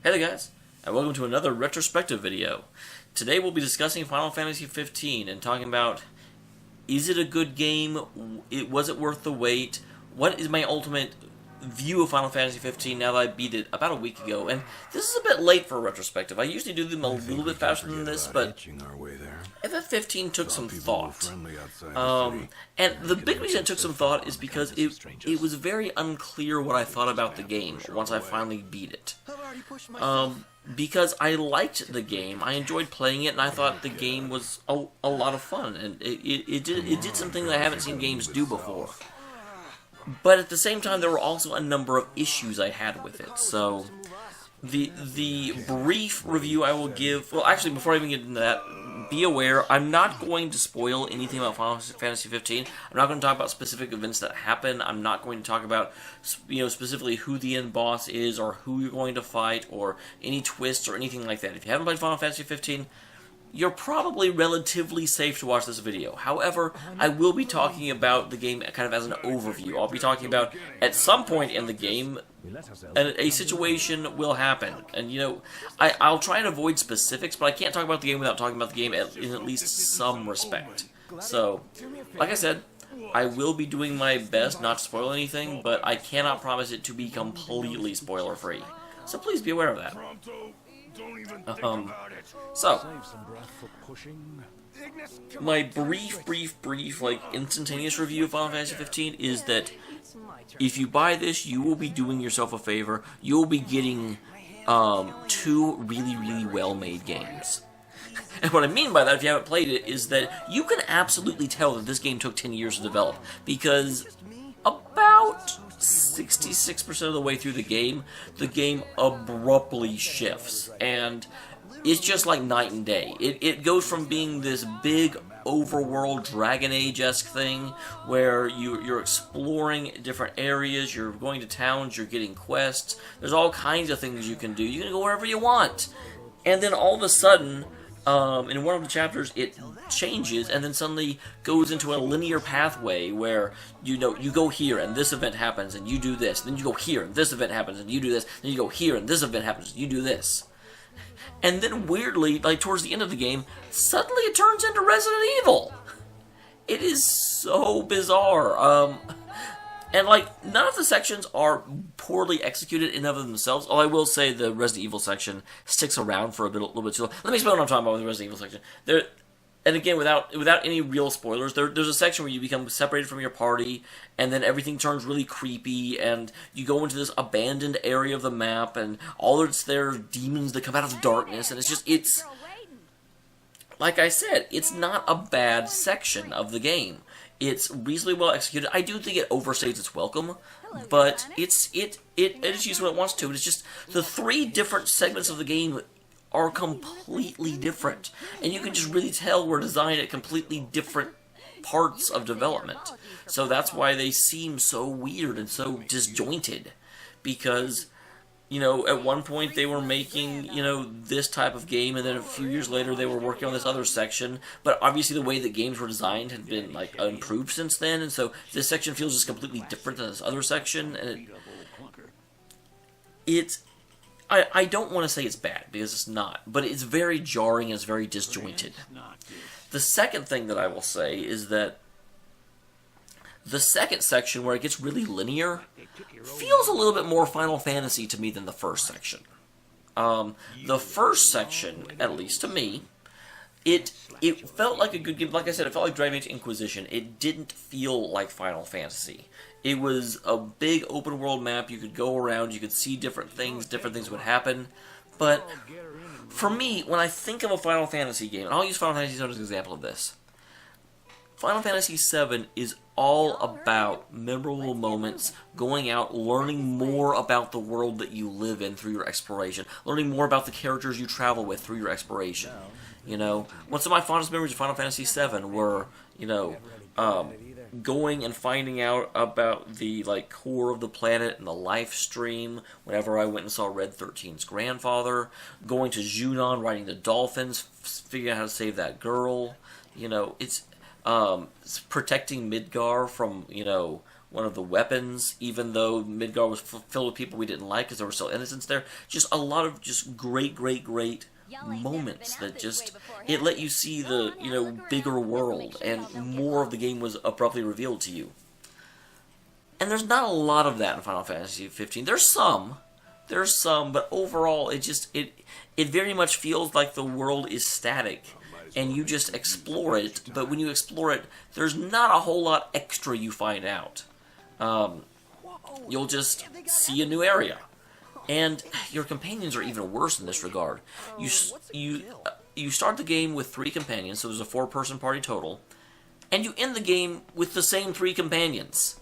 Hey there guys, and welcome to another retrospective video. Today we'll be discussing Final Fantasy 15 and talking about, is it a good game? Was it worth the wait? What is my ultimate view of Final Fantasy 15 now that I beat it about a week ago? And this is a bit late for a retrospective. I usually do them a little bit faster than this, but FF15 took some thought. And the big reason it took some thought is because it was very unclear what I thought about the game once I finally beat it. Because I liked the game, I enjoyed playing it, and I thought the game was a lot of fun, and it did something that I haven't seen games do before. But at the same time, there were also a number of issues I had with it, so the brief review I will give, well actually before I even get into that, be aware, I'm not going to spoil anything about Final Fantasy 15. I'm not going to talk about specific events that happen. I'm not going to talk about, specifically who the end boss is, or who you're going to fight, or any twists, or anything like that. If you haven't played Final Fantasy 15, you're probably relatively safe to watch this video. However, I will be talking about the game kind of as an overview. I'll be talking about, at some point in the game, a situation will happen. And, I'll try and avoid specifics, but I can't talk about the game without talking about the game in at least some respect. So, like I said, I will be doing my best not to spoil anything, but I cannot promise it to be completely spoiler-free. So please be aware of that. So, my brief, instantaneous review of Final Fantasy 15 is that if you buy this, you will be doing yourself a favor. You will be getting two really well-made games. And what I mean by that, if you haven't played it, is that you can absolutely tell that this game took 10 years to develop, because about 66% of the way through the game abruptly shifts, and it's just like night and day. It goes from being this big overworld Dragon Age-esque thing where you're exploring different areas, you're going to towns, you're getting quests, there's all kinds of things you can do. You can go wherever you want. And then all of a sudden, in one of the chapters, it changes and then suddenly goes into a linear pathway where, you go here and this event happens and you do this. Then you go here and this event happens and you do this. Then you go here and this event happens and you do this. And then weirdly, towards the end of the game, suddenly it turns into Resident Evil. It is so bizarre. And, none of the sections are poorly executed in and of themselves. Although I will say the Resident Evil section sticks around for a little bit too long. Let me explain what I'm talking about with the Resident Evil section. And again, without any real spoilers, there's a section where you become separated from your party, and then everything turns really creepy, and you go into this abandoned area of the map, and all that's there are demons that come out of the darkness, and it's like I said, it's not a bad section of the game. It's reasonably well executed. I do think it overstays its welcome, but it achieves what it wants to. It's just the three different segments of the game are completely different, and you can just really tell we're designed at completely different parts of development. So that's why they seem so weird and so disjointed, because at one point they were making, this type of game, and then a few years later they were working on this other section, but obviously the way that games were designed had been, improved since then, and so this section feels just completely different than this other section, and I don't want to say it's bad, because it's not, but it's very jarring and it's very disjointed. The second thing that I will say is that the second section, where it gets really linear, feels a little bit more Final Fantasy to me than the first section. The first section, at least to me, it felt like a good game. Like I said, it felt like Dragon Age Inquisition. It didn't feel like Final Fantasy. It was a big open world map. You could go around, you could see different things would happen. But for me, when I think of a Final Fantasy game, and I'll use Final Fantasy VII as an example of this, Final Fantasy VII is all about memorable moments, going out, learning more about the world that you live in through your exploration, learning more about the characters you travel with through your exploration. Some of my fondest memories of Final Fantasy VII were, going and finding out about the core of the planet and the life stream whenever I went and saw Red 13's grandfather, going to Junon, riding the dolphins, figuring out how to save that girl. It's protecting Midgar from, one of the weapons, even though Midgar was filled with people we didn't like because there were still innocents there. Just a lot of just great moments that just, it let you see the, you know, bigger world, and more of the game was abruptly revealed to you. And there's not a lot of that in Final Fantasy 15. There's some, but overall it just, it very much feels like the world is static, and you just explore it, but when you explore it, there's not a whole lot extra you find out. You'll just see a new area. And your companions are even worse in this regard. You start the game with 3 companions, so there's a 4-person party total, and you end the game with the same 3 companions.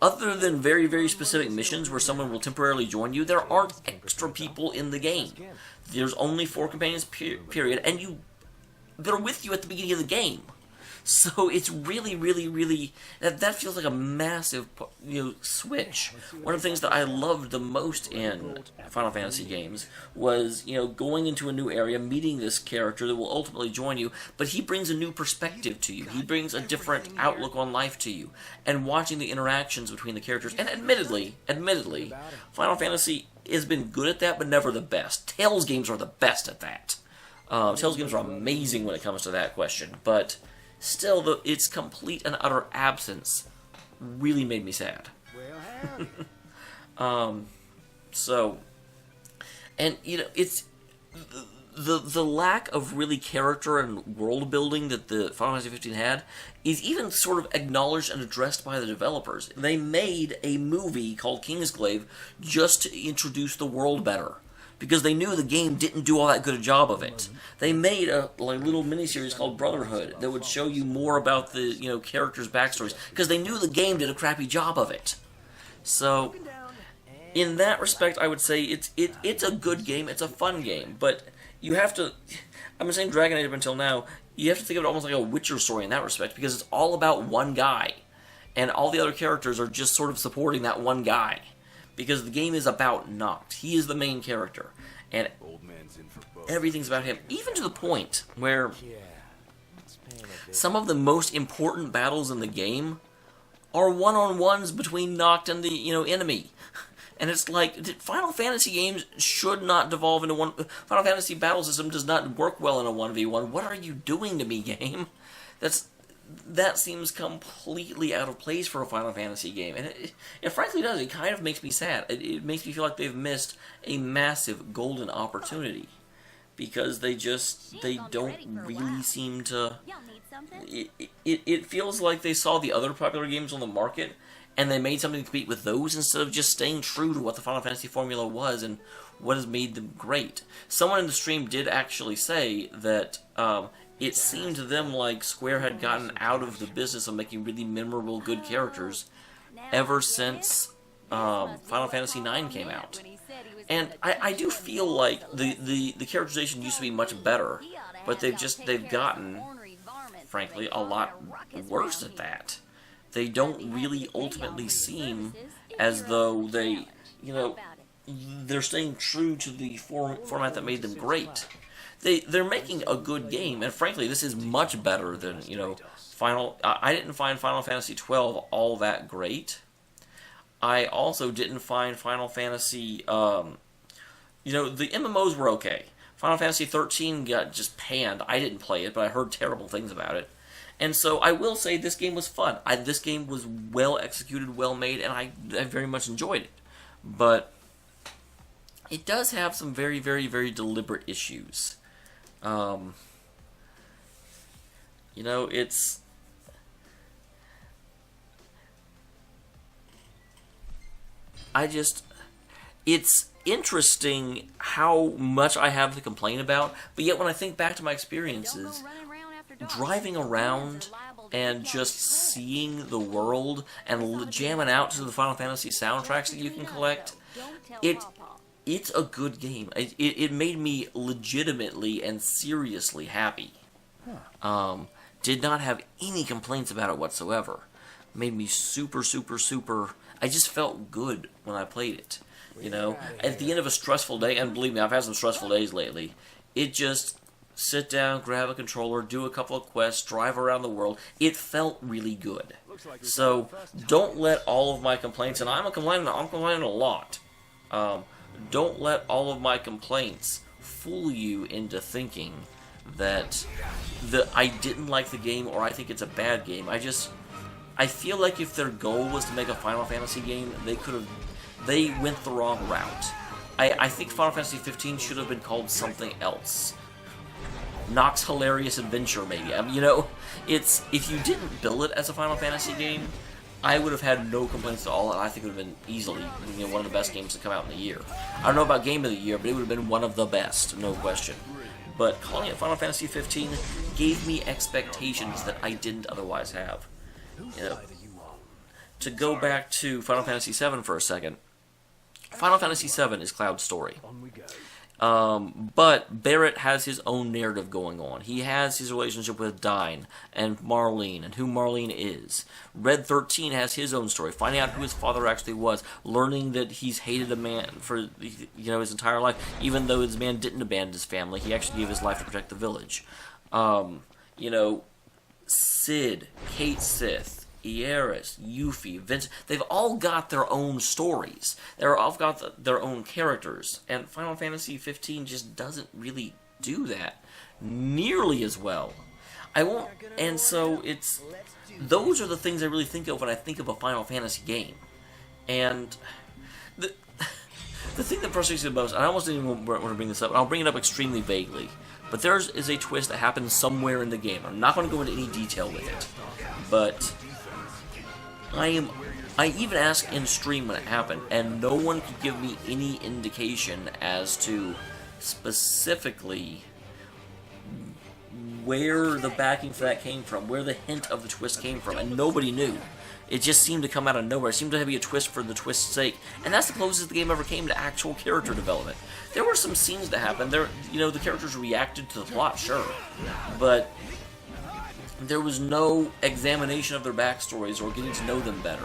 Other than very specific missions where someone will temporarily join you, there aren't extra people in the game. There's only 4 companions, period, and they're with you at the beginning of the game. So it's really, that feels like a massive, you know, switch. One of the things that I loved the most in Final Fantasy games was, you know, going into a new area, meeting this character that will ultimately join you, but he brings a new perspective to you. He brings a different outlook on life to you. And watching the interactions between the characters, and admittedly, Final Fantasy has been good at that, but never the best. Tales games are the best at that. Tales games are amazing when it comes to that question, but still, its complete and utter absence really made me sad. So, and you know, it's the lack of really character and world building that the Final Fantasy 15 had is even sort of acknowledged and addressed by the developers. They made a movie called Kingsglaive just to introduce the world better, because they knew the game didn't do all that good a job of it. They made a little miniseries called Brotherhood that would show you more about the, you know, characters' backstories, because they knew the game did a crappy job of it. So, in that respect, I would say it's a good game, it's a fun game, but you have to, I've been saying Dragon Age up until now, you have to think of it almost like a Witcher story in that respect, because it's all about one guy, and all the other characters are just sort of supporting that one guy. Because the game is about Noct. He is the main character. And everything's about him. Even to the point where some of the most important battles in the game are one-on-ones between Noct and the, you know, enemy. And it's like, Final Fantasy games should not devolve into one... Final Fantasy battle system does not work well in a 1v1. What are you doing to me, game? That seems completely out of place for a Final Fantasy game, and it frankly does. It kind of makes me sad. It makes me feel like they've missed a massive golden opportunity, because they don't really seem to... It feels like they saw the other popular games on the market, and they made something to compete with those instead of just staying true to what the Final Fantasy formula was and what has made them great. Someone in the stream did actually say that... it seemed to them like Square had gotten out of the business of making really memorable, good characters ever since Final Fantasy IX came out. And I do feel like the characterization used to be much better, but they've gotten, frankly, a lot worse at that. They don't really ultimately seem as though they, you know, they're staying true to the format that made them great. They're making a good game, and frankly, this is much better than, you know, I didn't find Final Fantasy 12 all that great. I also didn't find Final Fantasy, you know, the MMOs were okay. Final Fantasy 13 got just panned. I didn't play it, but I heard terrible things about it. And so I will say this game was fun. This game was well executed, well made, and I very much enjoyed it. But it does have some very deliberate issues. You know, it's interesting how much I have to complain about, but yet when I think back to my experiences, driving around and just seeing the world and jamming out to the Final Fantasy soundtracks that you can collect, it's a good game. It made me legitimately and seriously happy. Did not have any complaints about it whatsoever. Made me super... I just felt good when I played it. You know, at the end of a stressful day, and believe me, I've had some stressful days lately, it just sit down, grab a controller, do a couple of quests, drive around the world. It felt really good. So don't let all of my complaints, and I'm complaining a lot. Don't let all of my complaints fool you into thinking that I didn't like the game or I think it's a bad game. I feel like if their goal was to make a Final Fantasy game, they went the wrong route. I think Final Fantasy 15 should have been called something else. Nox's Hilarious Adventure, maybe. I mean, you know, if you didn't build it as a Final Fantasy game, I would have had no complaints at all, and I think it would have been easily, you know, one of the best games to come out in the year. I don't know about Game of the Year, but it would have been one of the best, no question. But calling it Final Fantasy 15 gave me expectations that I didn't otherwise have. You know, to go back to Final Fantasy VII for a second, Final Fantasy VII is Cloud's story. But Barrett has his own narrative going on. He has his relationship with Dyne and Marlene and who Marlene is. Red 13 has his own story, finding out who his father actually was, learning that he's hated a man for, you know, his entire life, even though his man didn't abandon his family. He actually gave his life to protect the village. You know, Cid, Kate Sith, Aeris, Yuffie, Vince, they've all got their own stories. They're all got their own characters. And Final Fantasy 15 just doesn't really do that nearly as well. And so those are the things I really think of when I think of a Final Fantasy game. And the thing that frustrates me the most, and I almost didn't even want to bring this up, and I'll bring it up extremely vaguely, but there is a twist that happens somewhere in the game. I'm not going to go into any detail with it, but I even asked in stream when it happened, and no one could give me any indication as to specifically where the backing for that came from, where the hint of the twist came from, and nobody knew. It just seemed to come out of nowhere. It seemed to be a twist for the twist's sake, and that's the closest the game ever came to actual character development. There were some scenes that happened. You know, the characters reacted to the plot, sure, but there was no examination of their backstories or getting to know them better.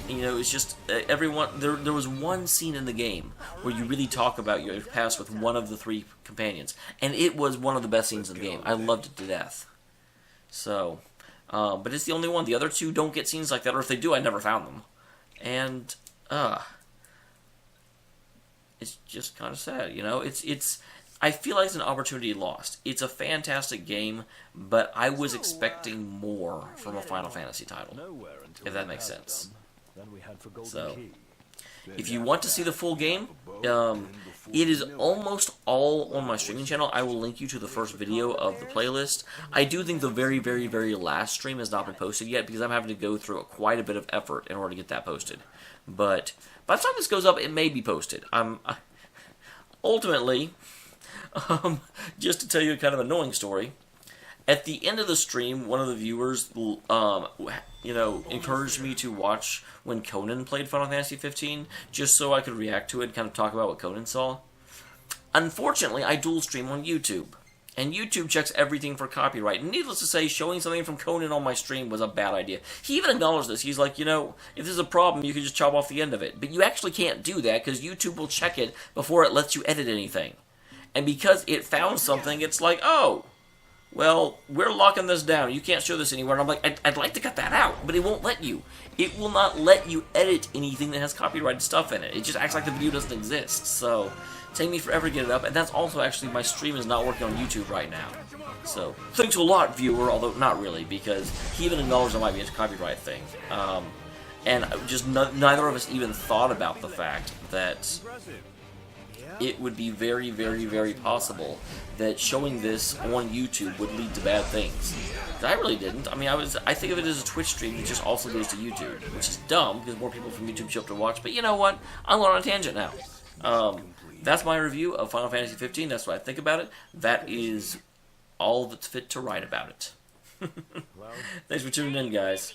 You know, it's just everyone. There was one scene in the game where you really talk about your past with one of the three companions, and it was one of the best scenes in the game. I loved it to death. So, but it's the only one. The other two don't get scenes like that, or if they do, I never found them. And it's just kind of sad, you know. I feel like it's an opportunity lost. It's a fantastic game, but I was expecting more from a Final Fantasy title, if that makes sense. So, if you want to see the full game, it is almost all on my streaming channel. I will link you to the first video of the playlist. I do think the very, very, very last stream has not been posted yet because I'm having to go through quite a bit of effort in order to get that posted. But by the time this goes up, it may be posted. Ultimately, just to tell you a kind of annoying story, at the end of the stream, one of the viewers, you know, encouraged me to watch when Conan played Final Fantasy 15, just so I could react to it and kind of talk about what Conan saw. Unfortunately, I dual stream on YouTube, and YouTube checks everything for copyright. And needless to say, showing something from Conan on my stream was a bad idea. He even acknowledged this. He's like, you know, if there's a problem, you can just chop off the end of it. But you actually can't do that because YouTube will check it before it lets you edit anything. And because it found something, it's like, oh, well, we're locking this down. You can't show this anywhere. And I'm like, I'd like to cut that out, but it won't let you. It will not let you edit anything that has copyrighted stuff in it. It just acts like the video doesn't exist. So, it's taking me forever to get it up. And that's also actually, my stream is not working on YouTube right now. So, thanks a lot, viewer, although not really, because he even acknowledged there might be a copyright thing. And just neither of us even thought about the fact that it would be very, very, very possible that showing this on YouTube would lead to bad things. I really didn't. I mean, I think of it as a Twitch stream that just also goes to YouTube, which is dumb because more people from YouTube show up to watch. But you know what? I'm going on a tangent now. That's my review of Final Fantasy 15. That's what I think about it. That is all that's fit to write about it. Thanks for tuning in, guys.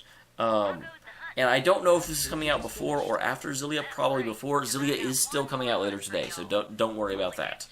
And I don't know if this is coming out before or after Xillia. Probably before. Xillia is still coming out later today, so don't worry about that.